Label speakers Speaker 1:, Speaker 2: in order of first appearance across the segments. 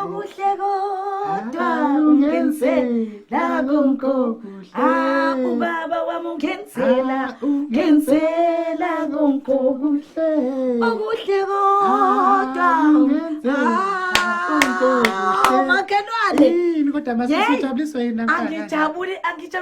Speaker 1: okuhle kodwa ungenzela konke ubaba wami ungenzela konke okuhle kodwa makenwane
Speaker 2: kodwa masisijabulisa yena
Speaker 1: angijabule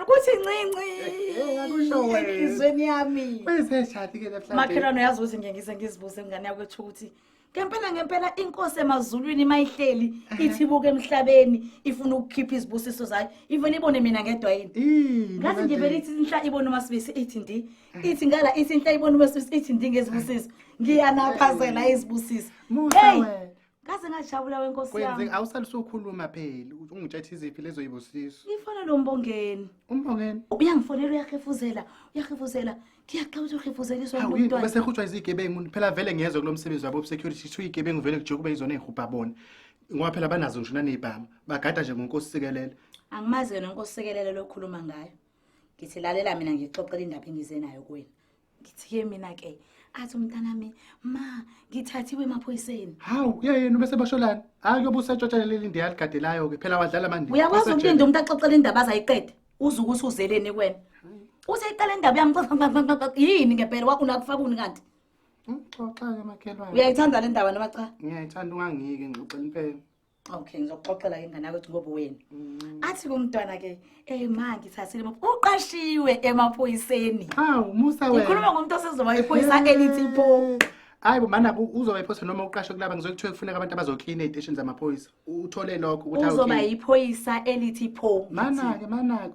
Speaker 1: ukuthi ncinci
Speaker 2: akusho wena
Speaker 1: enhlizweni yami
Speaker 2: weseshadi ke namhlanje
Speaker 1: makhelwane yazi ukuthi ngeke ngizibuze ngane yakho ukuthi ngempela inkosi emazulwini mayihleli ithi buke emhlabeni ifuna ukukhipha izibusiso zayo ivele ibone mina ngedwa yini ngathi ngivele ithi inhla ibone uMasibisi ithi ngala ithi inhla ibone uMasibisi ithi ngezibusiso ngiyanaphazela izibusiso hey kaze ngajabula wenkosi yami
Speaker 2: kwenze awusalisa ukukhuluma phela ungitshethe iziphi lezo yibusiso
Speaker 1: ifana noMbongeni uyangifonela uyahefuzela ngiyaxoxa ukuthi uhefuzeliswa
Speaker 2: umntwana bese khutshwa izigebengu phela vele ngiyezwe kulomsebenzi wabo security thu igebengu vele kujike kube izona ehupha bona ngoba phela banazo ngisho nanezibhamu bagada nje ngonkosi sikelele
Speaker 1: angimazi yena nkonsi sikelele lokhuluma ngayo ngithi lalela mina ngixoxela indaba engize nayo kuwena ngithi ke mina ke athi umntanami ma ngithathiwe emaphoyiseni
Speaker 2: hawu yena bese basholana akuyobe usetshotshela indiya ligadelayo ke phela wadlala manje
Speaker 1: uyakwazi ukulinda umuntu axoxela indaba azayiqede uze ukuthi uzeleni kwena useyiqala indaba yami yini ngempela wakunakufakuni kanti
Speaker 2: xoxa ke makhelwane
Speaker 1: uyayithanda le ndaba noma cha
Speaker 2: ngiyayithanda ungangike ngixoxela impela
Speaker 1: okay ngizokuxoxela ke ingane yakho ngoba wena athi kumntwana ke ma ngithathile uqashiwe emaphoyiseni
Speaker 2: hawu musa wena
Speaker 1: ngikhuluma ngomuntu osezoba iphoyisa elithi pho
Speaker 2: hayibo mana uzoba iphoyisa noma uqashwe kulaba ngizokuthiwa kufuneka abantu abazoclean eziteshini zamaphoyisa uthole lokho ukuthi
Speaker 1: uzoba iphoyisa elithi pho
Speaker 2: mana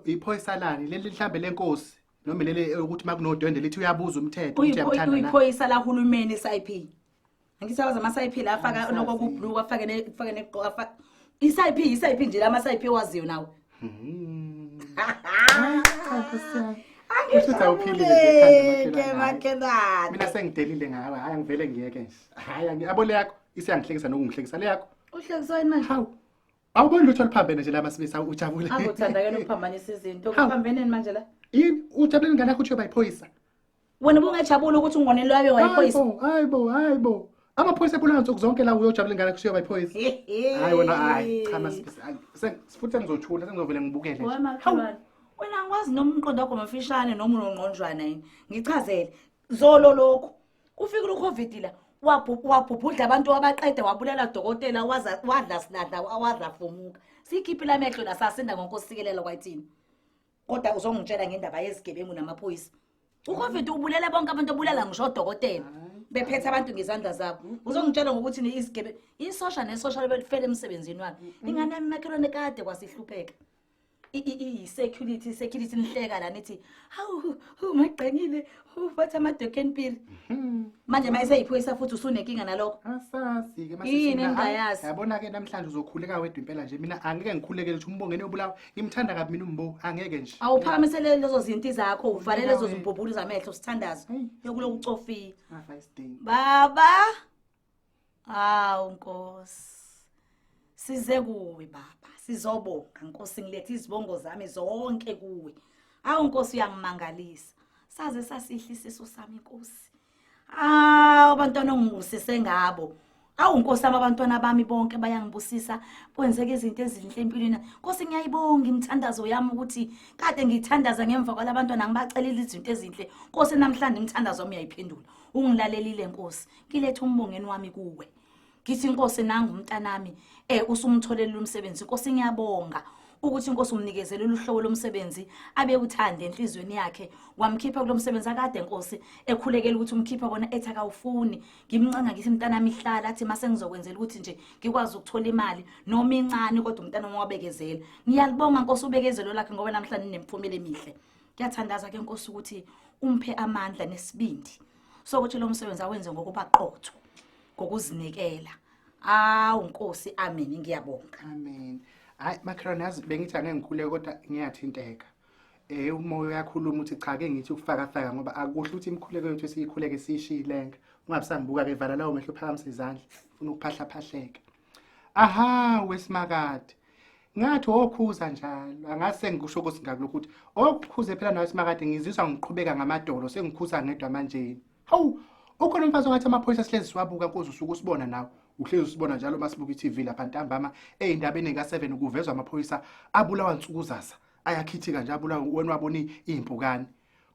Speaker 2: ke iphoyisa lani leli mhlambe lenkosi noma leli ukuthi makunodwende lithi uyabuza umthetho ukuthi yamthanda na
Speaker 1: iphoyisa la hulumeni SIP angisawaza ama SIP la afaka lokho kublue afake neqoqa isIP nje lama SIP waziyo nawe
Speaker 2: Kusho awuphilile
Speaker 1: ke makenani
Speaker 2: mina sengidelile ngawe hayi ngivele ngiyeke nje hayi ngiyabole yakho isiyangihlekisa nokungihlekisa le yakho
Speaker 1: uhlekisa yini manje
Speaker 2: hawu awuboni lutho liphambene nje lama sibisa ujabule
Speaker 1: akuthanda ke nokuphambanisa izinto kuphambene manje la
Speaker 2: yini ujabule ngane yakho uthi bayiphoyisa
Speaker 1: wena bungejabula ukuthi ungonelo yabe wayiphoyisa
Speaker 2: hayibo amaphoyisa kulana nsuku zonke la uyojabule ngane yakho bayiphoyisa hayi wena hayi cha masibisa futhi ngizothula sengizovele ngibukele
Speaker 1: wena ngwazi noma umqondo wakho mafishane noma unongqonjwana yini ngichazele zolo lokho kufikile uCovid la wabhubhudla abantu abaqede wabulela dokotela wadla sinadla wadla fomuka sikhiphi lamehlo la sasinda ngonkosikelela kwayithini kodwa uzongitshela ngendaba yezigebengu namaphoyisa uCovid ubulela bonke abantu obulela ngisho dokotela bephethe abantu ngezandla zabo uzongitshela ngokuthi ni isigebe isocial nesocial belifele emsebenzini wakhe ingane emakhelwane kade kwasihlupheka security nihleka la nithi hawu maqengile ubatha amadokeni pili manje mayise iphoyisa futhi usunenkinga nalokho
Speaker 2: asasi ke
Speaker 1: yini engayazi
Speaker 2: yabona ke namhlanje uzokhuleka wedwa impela nje mina angeke ngikhulekele ukuthi uMbongeni obulawa imthanda kabi mina uMbo angeke nje
Speaker 1: awuphakamisele lezo zinto zakho uvalele lezo zimbubhulu zamehlo sithandazo yokuloku ucofile baba Nkosi size kuwe baba sizobonga Nkosi ngilethe izibongo zami zonke kuwe Nkosi uyangimangalisa saze sasihlisa isiso sami Nkosi abantwana ongibusise ngabo Nkosi abantwana bami bonke bayangibusisa kwenzeke izinto ezinhle empilweni Nkosi ngiyayibonga imthandazo yami ukuthi kade ngithandaza ngemva kwalabantwana ngibacelela izinto ezinhle Nkosi namhlanje imthandazo wami uyayiphendula ungilalelile Nkosi ngilethe uMbongeni wami kuwe ngithi Nkosi nangu umntanami usumtholela umsebenzi Nkosi ngiyabonga ukuthi Nkosi umnikezele uhlobo lomsebenzi abe uthande enhlizweni yakhe wamkhipha kulomsebenzi akade Nkosi ekhulekela ukuthi umkhipha bona ethi akawufuni ngimncenga ngithi umntanami ihlala athi mase ngizokwenzela ukuthi nje ngikwazi ukuthola imali noma incane kodwa umntanami wabekezela ngiyalibonga Nkosi ubekezelo lakhe ngoba namhlanje ninemphumela emihle ngiyathandaza ke Nkosi ukuthi umphe amandla nesibindi sokuthi lo msebenzi awenze ngokubaqotho ngokuzinikela Nkosi amen ngiyabonga
Speaker 2: amen hayi makrona yazi bengithi angeke ngikhuleke kodwa ngiyathinteka umoya uyakhuluma uthi cha ke ngithi ukufaka ngoba akuhle ukuthi imkhuleko yethu esiyikhuleke sishiyilenga ungabisambuka ke vala lawo mehlo phakamisa izandla ufuna ukuphahla phahleka wesimakade ngathi okhuza njalo angase ngikusho ukuthi ngakulokhu okukhuze phela nawe wesimakade ngizizwa ngiqhubeka ngamadolo sengikhuza ngedwa manje hawu ukhona umfazi ongathi amaphoyisa sihlezi siwabuka Nkosi usuku usibona nawe uhlezi usibona njalo masibuka iTV lapha ntambama endabeni ka7 kuvezwa amaphoyisa abulawa insukuzaza ayakhithika nje abulawa wena wabona impukane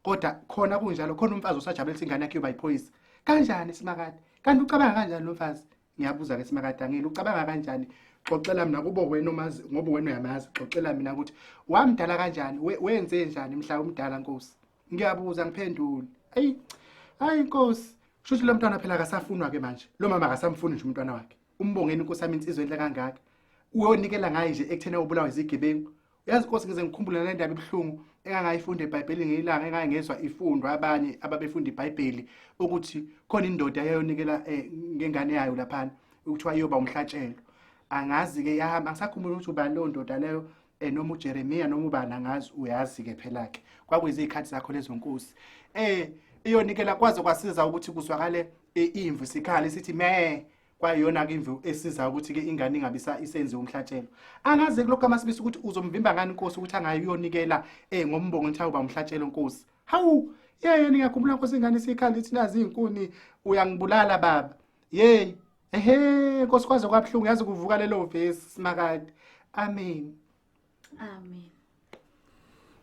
Speaker 2: kodwa khona kunjalo khona umfazi osajabulisa ingane yakhe yobayiphoyisa kanjani simakade kanti ucabanga kanjani lo mfazi ngiyabuza ke simakade angile ucabanga kanjani xoxela mina kubo wena omazi ngoba wena uyamazi xoxela mina ukuthi wamdala kanjani wenze njani mhla umdala Nkosi ngiyabuza ngiphendule hayi Nkosi shuthi lo mntwana phela akasafunwa ke manje lo mama akasamfuni nje umntwana wakhe uMbongeni Nkosi yami insizwe enhle kangaka uyonikela ngaye nje ekuthena ubulawa izigebengu yazi Nkosi ngize ngikhumbula le ndaba ebhlungu engangayifunda eBhayibhelini ngelanga engangezwe ifundwa abanye ababefunda iBhayibheli ukuthi khona indoda yayonikela ngengane yayo lapha ukuthiwa iyoba umhlatshelo angazi ke yahamba ngisakhumbula ukuthi ubani lo ndoda leyo noma uJeremiya noma ubani angazi uyazi ke phela ke kwakuyizikhathi zakho lezo Nkosi iyonikela kwaze kwasiza ukuthi kuzwakale imvu sikhala sithi me kwayona ke imvu esiza ukuthi ke ingane ingabisa isenze umhlatshelo angaze kuloko amasibisi ukuthi uzomvimba ngani Nkosi ukuthi angayiyonikela ngombongo nthi awuba umhlatshelo Nkosi hawu yeye ngiyakhumbula Nkosi ingane sikhala ithi nazi inkuni uyangibulala baba hey Nkosi kwaze kwabhlungu yazi kuvuka lelo vesi simakade amen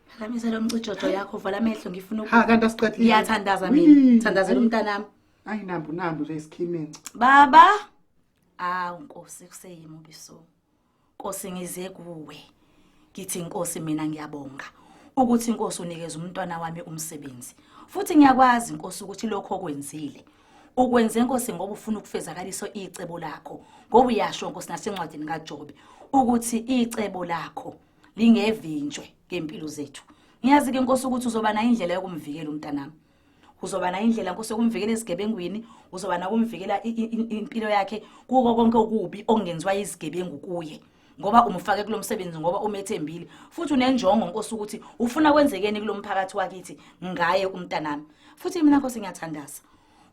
Speaker 1: Phakamisa lo mcijojo yakho vala amehlo ngifuna
Speaker 2: kanti asiqedile
Speaker 1: ngiyathandaza mina thandazela umntanami
Speaker 2: ayi nambu nje isikhimenci
Speaker 1: baba Nkosi kuseyimubi so Nkosi ngize kuwe ngithi Nkosi mina ngiyabonga ukuthi Nkosi unikeza umntwana wami umsebenzi futhi ngiyakwazi Nkosi ukuthi lokho okwenzile ukwenze Nkosi ngoba ufuna ukufezakaliso icebo lakho ngoba uyasho Nkosi nasencwadini kaJobe ukuthi icebo lakho lingevinjwe ngempilo zethu ngiyazi ke Nkosi ukuthi uzoba na indlela yokumvikela umntanami uzoba na indlela Nkosi yokumvikela esigebengwini uzoba na ukumvikela impilo yakhe kuko konke okubi okungenziwa izigebengu kuye ngoba umfake kulomsebenzi ngoba umethembile futhi unenjongo Nkosi ukuthi ufuna kwenzekeni kulomphakathi wakithi ngaye umntanami futhi mina Nkosi ngiyathandaza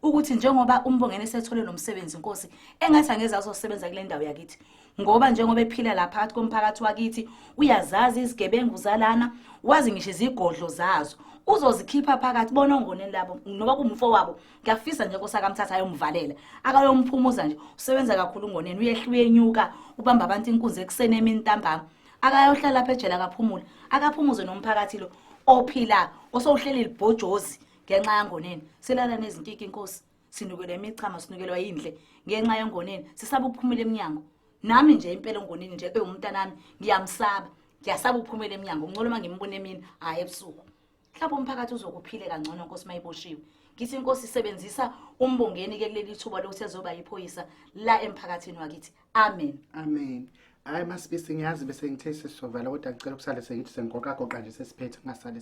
Speaker 1: ukuthi njengoba uMbongeni esethole nomsebenzi Nkosi engathi angeze azosebenza kule ndawo yakithi ngoba njengoba ephila lapha phakathi komphakathi wakithi uyazazi izigebengu zalana wazi ngisho izigodlo zazo uzozikhipha phakathi bona ongoneni labo noba kumfo wabo ngiyafisa nje Nkosi akamthatha ayomvalela akayomphumuza nje usebenza kakhulu ngoneni uyehluye enyuka ubamba abantu inkunzi eksene emini ntambama akayohlala lapha ejele akaphumula akaphumuze nomphakathi lo ophila osowuhleli libhojozi ngenxa yangoneni silala nezinkiki Nkosi sinukele imichama sinukelwa yindle ngenxa yangoneni sisaba ukuphumula eminyango nami nje impela ngoneni nje umntanami ngiyamsaba ngiyasaba ukuphumula eminyango ngicolo mangimbone mina hayi ebusuku mhlawumbe umphakathi uzokuphile kangcono Nkosi mayiboshiwe ngithi Nkosi isebenzisa uMbongeni ke kuleli thuba lokuthi ezoba yiphoyisa la emphakathini wakithi
Speaker 2: amen hayi masibisi ngiyazi bese ngithe sizovala kodwa ngicela ukusale sengithi sengigoqa nje sesiphethe ngasale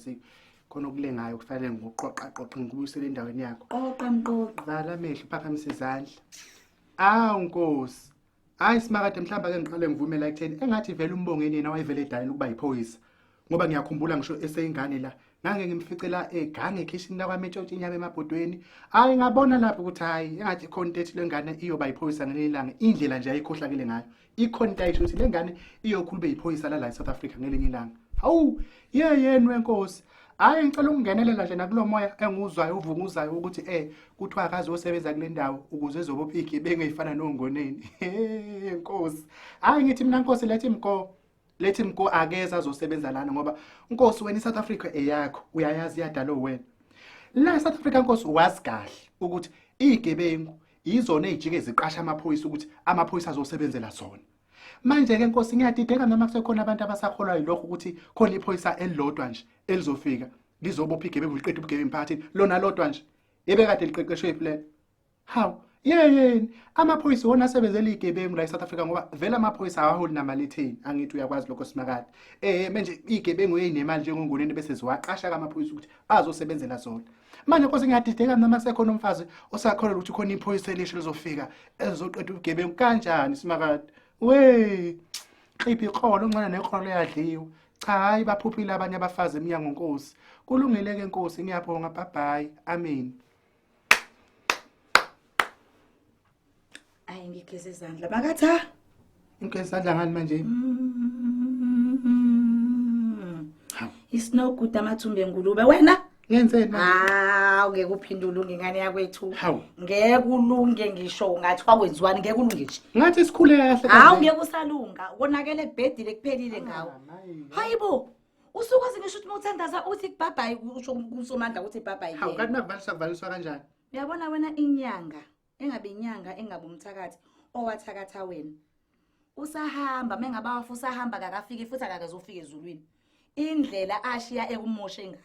Speaker 2: khona okulengayo kufanele ngoqoqa ngikubuyisele endaweni yakho
Speaker 1: qoqa mqoqa
Speaker 2: vala amehlo phakamise izandla Nkosi hayi simakade mhlamba ke ngiqale ngivumela ekutheni engathi vele uMbongeni yena wayevele edalile ukuba yiphoyisa ngoba ngiyakhumbula ngisho eseyingane la ngange ngimficela egange ekitchen la kwaMetshotshi inyama emabhodweni hayi ngabona lapho ukuthi hayi engathi content lengane iyoba yiphoyisa ngelilanga indlela nje ayikhohlakile ngayo icontent ukuthi lengane iyokhulube yiphoyisa la eSouth Africa ngelinye ilanga hawu yeyeni wenkosi hayi ngicela ukungenelela nje nakulomoya enguzwayo uvunguzayo ukuthi kuthiwa akazi osebenza kule ndawo ukuze ezobophiki bengeyifana nongoneni Nkosi hayi ngithi mina Nkosi lethi mko akeza azosebenza lana ngoba Nkosi wena eSouth Africa eyakho uyayazi yadalo wena la eSouth Africa Nkosi wazi kahle ukuthi igebengu izona ezijike eziqasha amaphoyisa ukuthi amaphoyisa azosebenzela zona manje ke Nkosi ngiyadideka noma kusekhona abantu abasakholwa yilokho ukuthi khona iphoyisa elilodwa nje elizofika lizobopha igebengu liqedwe ubugebengu emphakathini lona lodwa nje ebekade liqeqeshwe plan how yeyeni amaphoyisa wona asebenzela igebengu la eSouth Africa ngoba vele amaphoyisa awaholi namaletheni angithi uyakwazi lokho simakade manje igebengu eyinemali njengongoneni bese ziwaqasha kamaphoyisa ukuthi azosebenzela zona manje Nkosi ngiyadideka noma kusekhona umfazi osakholwa ukuthi khona iphoyisa elisha lizofika ezoqeda ubugebengu kanjani simakade xiphi iqolo ongcana neqolo yadliwa cha hayi baphuphile abanye abafazi eminyango Nkosi kulungile ke Nkosi ngiyabonga bye amen
Speaker 1: ayi ngigeze izandla makatha
Speaker 2: ingeze izandla ngani manje
Speaker 1: It's no good amathumbe ngulube wena
Speaker 2: Ngenzeni manje?
Speaker 1: Ngeke uphinde ulunge ingane yakwethu.
Speaker 2: Hawu.
Speaker 1: Ngeke ulunge ngisho ngathi wakwenziwani ngeke ulunge nje.
Speaker 2: Ngathi sikhule kahle
Speaker 1: Hawu ngeke usalunga. Konakele ebhedile kuphelile ngawo. Hayibo. Usukwazi ngisho ukuthi uthandaza uthi kubabhayi usho kuSomandla ukuthi ibhabhayi.
Speaker 2: Hawu kanti nakuvaliswa kuvaliswa kanjani?
Speaker 1: Uyabona wena inyanga, engabe inyanga engabe umthakathi owathakatha wena. Usahamba mengabe wafusa hamba kakafiki futhi akazofika ezulwini. Indlela ashiya ekumoshe ngayo.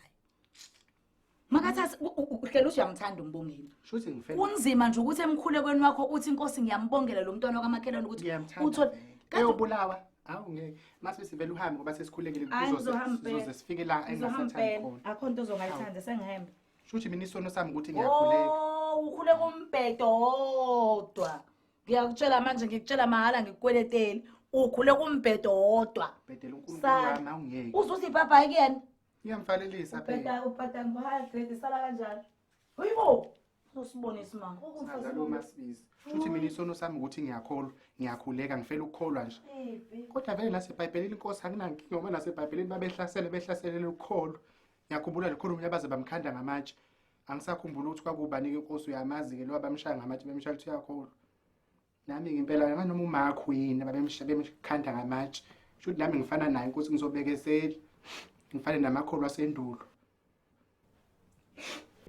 Speaker 1: Makathathi uhlela uyamthanda uMbongeni.
Speaker 2: Shuthi ngifela.
Speaker 1: Kunzima nje ukuthi emkhulekweni wakho uthi inkosi ngiyambongela lo mntwana kamakhelwane ukuthi uthole
Speaker 2: eyobulawa. Hawu ngeke. Mase sivela uhambe ngoba sesikhulekile kuzoze sifike la engasathandi khona.
Speaker 1: Akho into ozongayithanda sengihamba.
Speaker 2: Shuthi mina isono sami ukuthi ngiyakhuleka.
Speaker 1: Ukhule kumbhedo wodwa. Ngiyakutshela manje ngikutshela mahala ngikweleteli. Ukhule kumbhedo wodwa.
Speaker 2: Bhedela uNkulunkulu wami awungeke.
Speaker 1: Uzuthi ibhabhayi kuyena.
Speaker 2: Ngiyamvalelisa phela.
Speaker 1: Ubhada ngohigh grade sala kanjani? Uyibo. Usibonisa mama.
Speaker 2: Ngalo masibisi. Futhi mina isono sami ukuthi ngiyakholwa, ngiyakhuleka, ngifela ukukholwa nje. Kodwa vele naseBhayibhelini inkosi anginankinga ngoba naseBhayibhelini babehlasele ukukholwa. Ngiyakhumbula likhulu umnyabaze bamkhanda ngamatshe. Angisakhumbula ukuthi kwakubanike inkosi uyamazi ke lo abamshaya ngamatshe bemshaya ukuthi uyakholwa. Nami ngempela noma noma umakho yini bemkhanda ngamatshe. Futhi nami ngifana naye inkosi ngizobekesela. Ngifane namakholwa asendulo.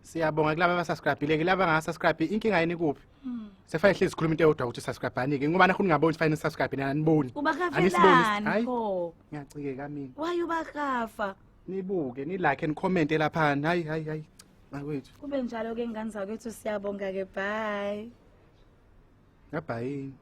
Speaker 2: Siyabonga kulabo abasubscribe ke laba angasubscribe inkinga yini kuphi? Sefane hlezi sikhuluma into eyodwa ukuthi subscribe anike ngoba nakhona ngaboni fine subscribe naniboni.
Speaker 1: Ubakafelani pho?
Speaker 2: Ngiyacikeka mina.
Speaker 1: Why ubakafa?
Speaker 2: Nibuke ni like and comment lapha. Hayi. Bakwethu.
Speaker 1: Kube njalo ke ngane zakwethu siyabonga ke bye.
Speaker 2: Bye.